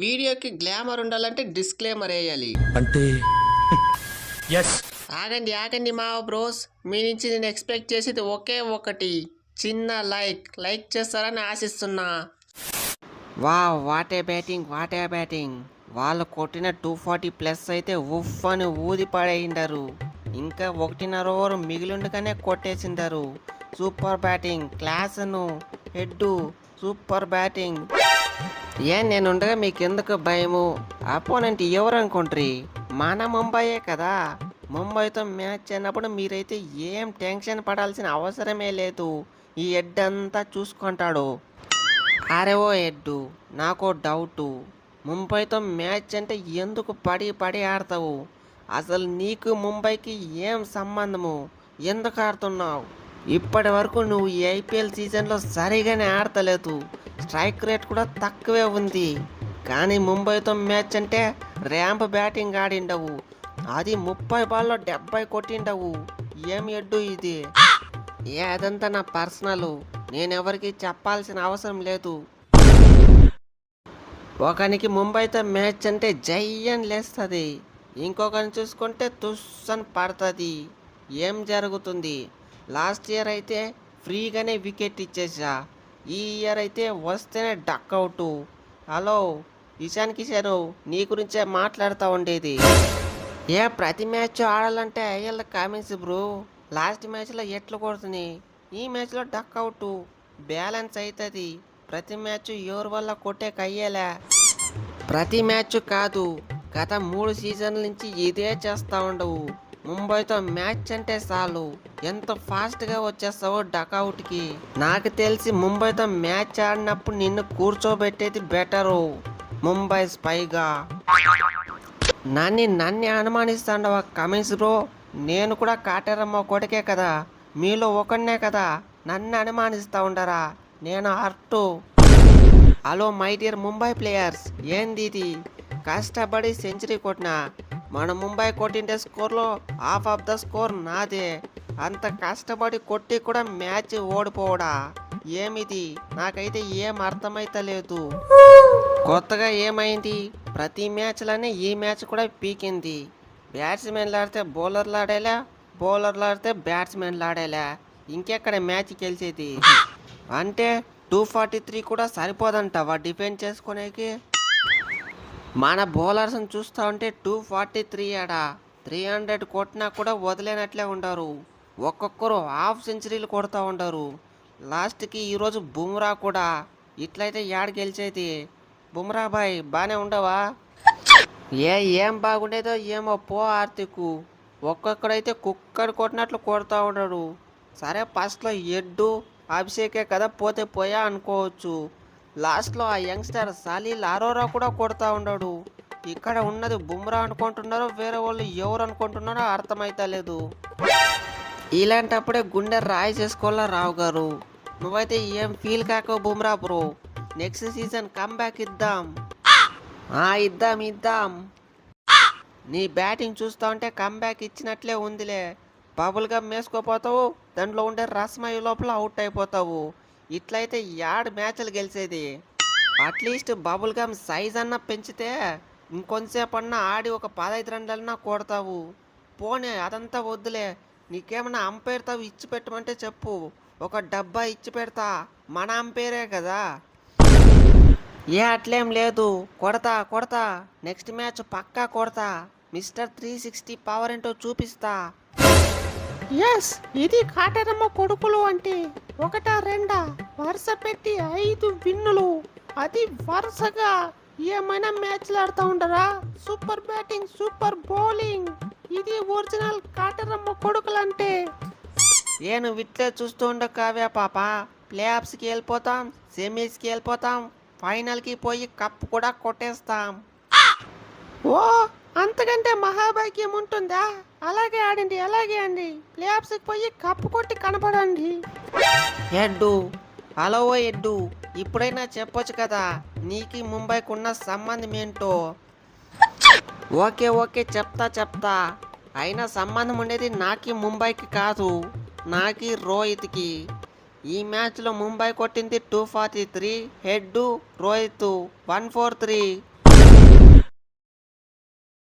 వీడియోకి గ్లామర్ ఉండాలంటే డిస్క్లైమర్ వేయాలి. అంటే ఎస్ ఆగండి ఆగండి మా బ్రోస్, మీ నుంచి నేను ఎక్స్పెక్ట్ చేసేది ఒకే ఒకటి, చిన్న లైక్ చేస్తారని ఆశిస్తున్నా. Wow, what a batting. వాళ్ళు కొట్టిన 240+ అయితే ఉఫ్ అని ఊది పడేయిండారు. ఇంకా 1.5 ఓవర్ మిగిలిండగానే కొట్టేసిండారు. సూపర్ బ్యాటింగ్, క్లాసును హెడ్, సూపర్ బ్యాటింగ్. నేనుండగా మీకెందుకు భయము? అపోనెంట్ ఎవరు అనుకుంట్రీ? మన ముంబైయే కదా. ముంబైతో మ్యాచ్ అయినప్పుడు మీరైతే ఏం టెన్షన్ పడాల్సిన అవసరమే లేదు. ఈ హెడ్ అంతా చూసుకుంటాడు. అరే ఓ హెడ్, నాకు డౌటు. ముంబైతో మ్యాచ్ అంటే ఎందుకు పడి ఆడతావు? అసలు నీకు ముంబైకి ఏం సంబంధము? ఎందుకు ఆడుతున్నావు? ఇప్పటి వరకు నువ్వు ఈ ఐపీఎల్ సీజన్లో సరిగానే ఆడతలేదు. స్ట్రైక్ రేట్ కూడా తక్కువే ఉంది. కానీ ముంబైతో మ్యాచ్ అంటే ర్యాంప్ బ్యాటింగ్ ఆడిండవు. అది 30 బాల్లో 70 కొట్టిండవు. ఏం ఎడ్డు ఇది? అదంతా నా పర్సనల్, నేనెవరికి చెప్పాల్సిన అవసరం లేదు. ఒకనికి ముంబైతో మ్యాచ్ అంటే జయ్యన్ లేస్తుంది, ఇంకొకరిని చూసుకుంటే తుస్సని పడుతుంది. ఏం జరుగుతుంది? లాస్ట్ ఇయర్ అయితే ఫ్రీగానే వికెట్ ఇచ్చేసా, ఈ ఇయర్ అయితే వస్తేనే డక్అవుట్. హలో ఇషాన్ కిషన్, నీ గురించే మాట్లాడుతూ ఉండేది. ప్రతి మ్యాచ్ ఆడాలంటే అయ్యల కామెంట్స్ బ్రో. లాస్ట్ మ్యాచ్లో ఎట్లు కొడుతుంది, ఈ మ్యాచ్లో డక్అవుట్. బ్యాలెన్స్ అవుతుంది. ప్రతి మ్యాచ్ ఎవరి వల్ల కొట్టే కయ్యేలా. ప్రతి మ్యాచ్ కాదు, గత 3 సీజన్ల నుంచి ఇదే చేస్తూ ఉండవు. ముంబైతో మ్యాచ్ అంటే చాలు ఎంత ఫాస్ట్గా వచ్చేస్తావో డకౌట్కి. నాకు తెలిసి ముంబైతో మ్యాచ్ ఆడినప్పుడు నిన్ను కూర్చోబెట్టేది బెటరు. ముంబై స్పైగా నన్ను అనుమానిస్తాండవా కమిన్స్ బ్రో? నేను కూడా కాటేరమ్మ కొడుకే కదా, మీలో ఒకనే కదా, నన్ను అనుమానిస్తూ ఉండరా? నేను hurt. Hello my dear Mumbai players, ఏంది ఇది? కష్టపడి సెంచరీ కొట్టినా, మన ముంబై కొట్టిండే స్కోర్లో హాఫ్ ఆఫ్ ద స్కోర్ నాదే. అంత కష్టపడి కొట్టి కూడా మ్యాచ్ ఓడిపోవడా? ఏమిది? నాకైతే ఏం అర్థమైతలేదు. కొత్తగా ఏమైంది? ప్రతి మ్యాచ్లోనే ఈ మ్యాచ్ కూడా పీకింది. బ్యాట్స్మెన్లు ఆడితే బౌలర్లు ఆడేలా, బౌలర్లు ఆడితే బ్యాట్స్మెన్లు ఆడేలా. ఇంకెక్కడ మ్యాచ్ గెలిచేది? అంటే 243 కూడా సరిపోదంటావా డిఫెండ్ చేసుకునేకి? మన బౌలర్స్ని చూస్తూ ఉంటే 243 ఆడా 300 కొట్టినా కూడా వదిలేనట్లే ఉండరు. ఒక్కొక్కరు హాఫ్ సెంచరీలు కొడుతూ ఉండరు. లాస్ట్కి ఈరోజు బుమ్రా కూడా. ఇట్లయితే యాడ్ గెలిచేది? బుమ్రా బాయ్ బాగానే ఉండవా? ఏం బాగుండేదో ఏమో పో ఆర్తికు. ఒక్కొక్కడైతే కుక్కర్ కొట్టినట్లు కొడుతూ ఉండడు. సరే ఫస్ట్లో ఎడ్డు అభిషేకే కదా, పోతే పోయా అనుకోవచ్చు. లాస్ట్లో ఆ యంగ్స్టర్ సలీల్ అరోరా కూడా కొడుతూ ఉండడు. ఇక్కడ ఉన్నది బుమ్రా అనుకుంటున్నారో వేరే వాళ్ళు ఎవరు అనుకుంటున్నారో అర్థమైతలేదు. ఇలాంటప్పుడే గుండె రాయి చేసుకోవాలా రావు గారు. నువ్వైతే ఏం ఫీల్ కాకో Bumrah bro. Next season comeback ఇద్దాం. ఇద్దాం. నీ బ్యాటింగ్ చూస్తూ ఉంటే కమ్బ్యాక్ ఇచ్చినట్లే ఉందిలే. బబుల్ గమ్ వేసుకోపోతావు, దాంట్లో ఉండే రస్మయ్య లోపల అవుట్ అయిపోతావు. ఇట్లయితే యాడ్ మ్యాచ్లు గెలిచేది? అట్లీస్ట్ బబుల్ గమ్ సైజ్ అన్నా పెంచితే ఇంకొంతసేపు అన్నా ఆడి ఒక 15 రన్లన్నా కొడతావు. పోనీ అదంతా వద్దులే, నీకేమన్నా అంపైర్తో ఇచ్చి పెట్టమంటే చెప్పు, ఒక డబ్బా ఇచ్చి పెడతా. మన అంపైరే కదా. అట్లేం లేదు, కొడతా. నెక్స్ట్ మ్యాచ్ పక్కా కొడతా. మిస్టర్ 360 పవర్ ఏంటో చూపిస్తా. ఇది కాటరమ్మ కొడుకులు అంటే 1-2 వరుస పెట్టి 5 విన్నులు. అది వరుసగా ఏమైనా మ్యాచ్లు ఆడుతూ ఉండరా? Super batting, super bowling. ఇది ఒరిజినల్ కాటరమ్మ కొడుకులంటే. నువ్వు ఇట్లే చూస్తూ ఉండ కావ్య పాప. ప్లే ఆఫ్స్కి వెళ్ళిపోతాం, సెమీస్కి వెళ్ళిపోతాం, ఫైనల్కి పోయి కప్పు కూడా కొట్టేస్తాం. అంతకంటే మహాభాగ్యం ఉంటుందా? అలాగే ఆడండి. ప్లే ఆఫ్స్కి పోయి కప్పు కొట్టి కనపడండి. హలో ఎడ్డు, ఇప్పుడైనా చెప్పొచ్చు కదా నీకు ముంబైకి ఉన్న సంబంధం ఏంటో. ఓకే చెప్తా. అయినా సంబంధం ఉండేది నాకి ముంబైకి కాదు, నాకి రోహిత్కి. ఈ మ్యాచ్లో ముంబై కొట్టింది 243, హెడ్ రోహిత్ 143.